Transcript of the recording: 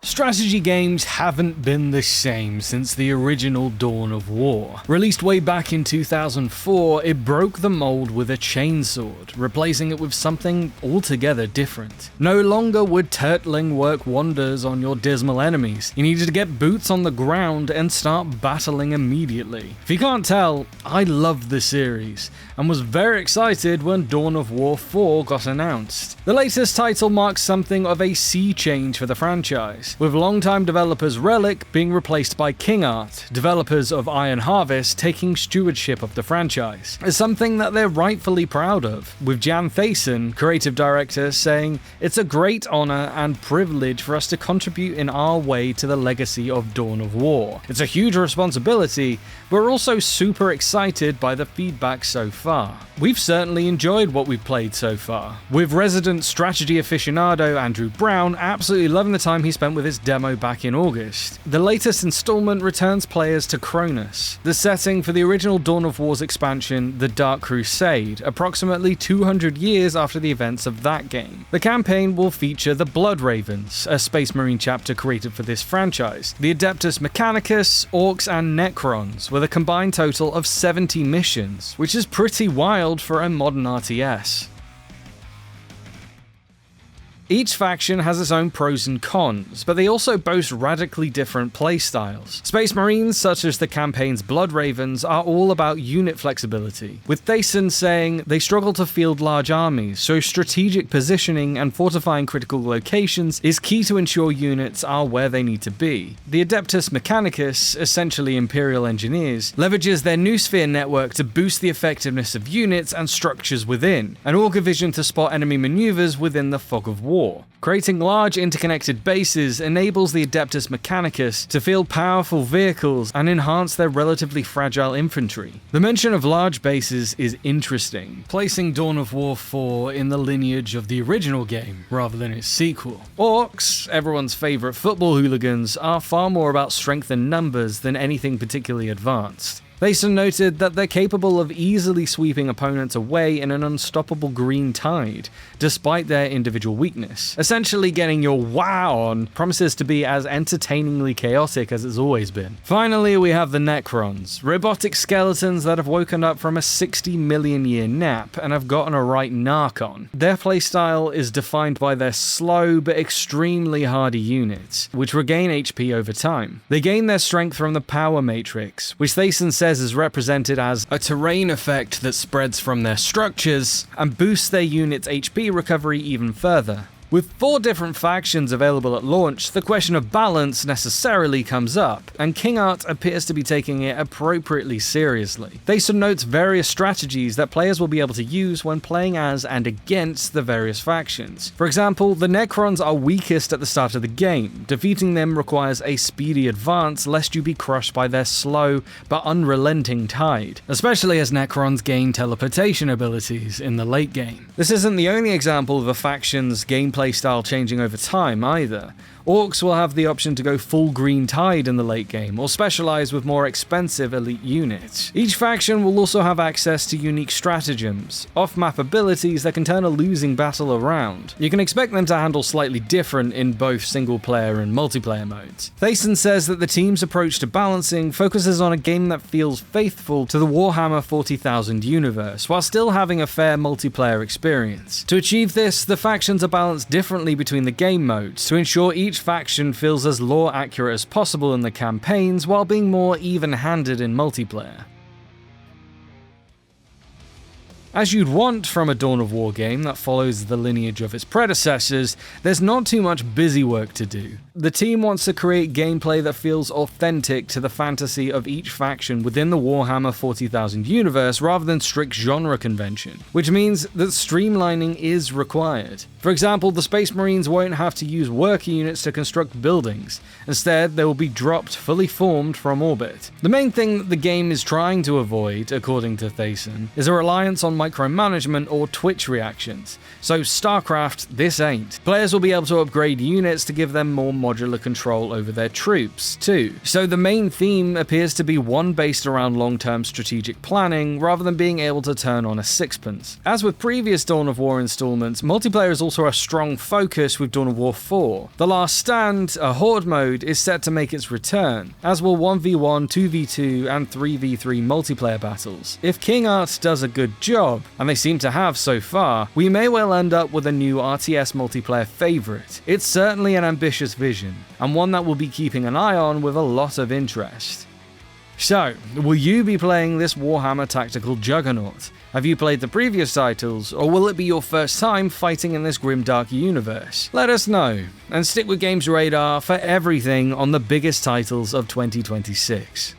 Strategy games haven't been the same since the original Dawn of War. Released way back in 2004, it broke the mold with a chainsword, replacing it with something altogether different. No longer would turtling work wonders on your dismal enemies. You needed to get boots on the ground and start battling immediately. If you can't tell, I loved the series, and was very excited when Dawn of War 4 got announced. The latest title marks something of a sea change for the franchise, with longtime developers Relic being replaced by King Art, developers of Iron Harvest taking stewardship of the franchise. It's something that they're rightfully proud of, with Jan Thaysen, creative director, saying, "It's a great honor and privilege for us to contribute in our way to the legacy of Dawn of War. It's a huge responsibility, but we're also super excited by the feedback so far. We've certainly enjoyed what we've played so far, with resident strategy aficionado Andrew Brown absolutely loving the time he spent with his demo back in August. The latest installment returns players to Cronus, the setting for the original Dawn of War's expansion, The Dark Crusade, approximately 200 years after the events of that game. The campaign will feature the Blood Ravens, a Space Marine chapter created for this franchise, the Adeptus Mechanicus, Orcs and Necrons, with a combined total of 70 missions, which is pretty wild for a modern RTS. Each faction has its own pros and cons, but they also boast radically different playstyles. Space Marines, such as the campaign's Blood Ravens, are all about unit flexibility, with Thaysen saying they struggle to field large armies, so strategic positioning and fortifying critical locations is key to ensure units are where they need to be. The Adeptus Mechanicus, essentially Imperial engineers, leverages their noosphere network to boost the effectiveness of units and structures within, and Augur Vision to spot enemy maneuvers within the fog of war. Creating large interconnected bases enables the Adeptus Mechanicus to field powerful vehicles and enhance their relatively fragile infantry. The mention of large bases is interesting, placing Dawn of War 4 in the lineage of the original game rather than its sequel. Orcs, everyone's favourite football hooligans, are far more about strength and numbers than anything particularly advanced. Thaysen noted that they're capable of easily sweeping opponents away in an unstoppable green tide, despite their individual weakness. Essentially getting your wow on promises to be as entertainingly chaotic as it's always been. Finally, we have the Necrons, robotic skeletons that have woken up from a 60 million year nap and have gotten a right narc on. Their playstyle is defined by their slow but extremely hardy units, which regain HP over time. They gain their strength from the power matrix, which Thaysen says is represented as a terrain effect that spreads from their structures and boosts their unit's HP recovery even further. With 4 different factions available at launch, the question of balance necessarily comes up, and King Art appears to be taking it appropriately seriously. Thaysen notes various strategies that players will be able to use when playing as and against the various factions. For example, the Necrons are weakest at the start of the game. Defeating them requires a speedy advance lest you be crushed by their slow but unrelenting tide, especially as Necrons gain teleportation abilities in the late game. This isn't the only example of a faction's gameplay style changing over time either. Orcs will have the option to go full green tide in the late game, or specialize with more expensive elite units. Each faction will also have access to unique stratagems, off-map abilities that can turn a losing battle around. You can expect them to handle slightly different in both single-player and multiplayer modes. Thaysen says that the team's approach to balancing focuses on a game that feels faithful to the Warhammer 40,000 universe, while still having a fair multiplayer experience. To achieve this, the factions are balanced differently between the game modes, to ensure each faction feels as lore accurate as possible in the campaigns while being more even-handed in multiplayer. As you'd want from a Dawn of War game that follows the lineage of its predecessors, there's not too much busy work to do. The team wants to create gameplay that feels authentic to the fantasy of each faction within the Warhammer 40,000 universe rather than strict genre convention, which means that streamlining is required. For example, the Space Marines won't have to use worker units to construct buildings. Instead, they will be dropped fully formed from orbit. The main thing that the game is trying to avoid, according to Thaysen, is a reliance on micromanagement or Twitch reactions. So StarCraft, this ain't. Players will be able to upgrade units to give them more modular control over their troops, too. So the main theme appears to be one based around long-term strategic planning, rather than being able to turn on a sixpence. As with previous Dawn of War installments, multiplayer is also also a strong focus with Dawn of War 4. The Last Stand, a Horde mode, is set to make its return, as will 1v1, 2v2, and 3v3 multiplayer battles. If King Art does a good job, and they seem to have so far, we may well end up with a new RTS multiplayer favourite. It's certainly an ambitious vision, and one that we'll be keeping an eye on with a lot of interest. So, will you be playing this Warhammer Tactical Juggernaut? Have you played the previous titles, or will it be your first time fighting in this grimdark universe? Let us know, and stick with GamesRadar for everything on the biggest titles of 2026.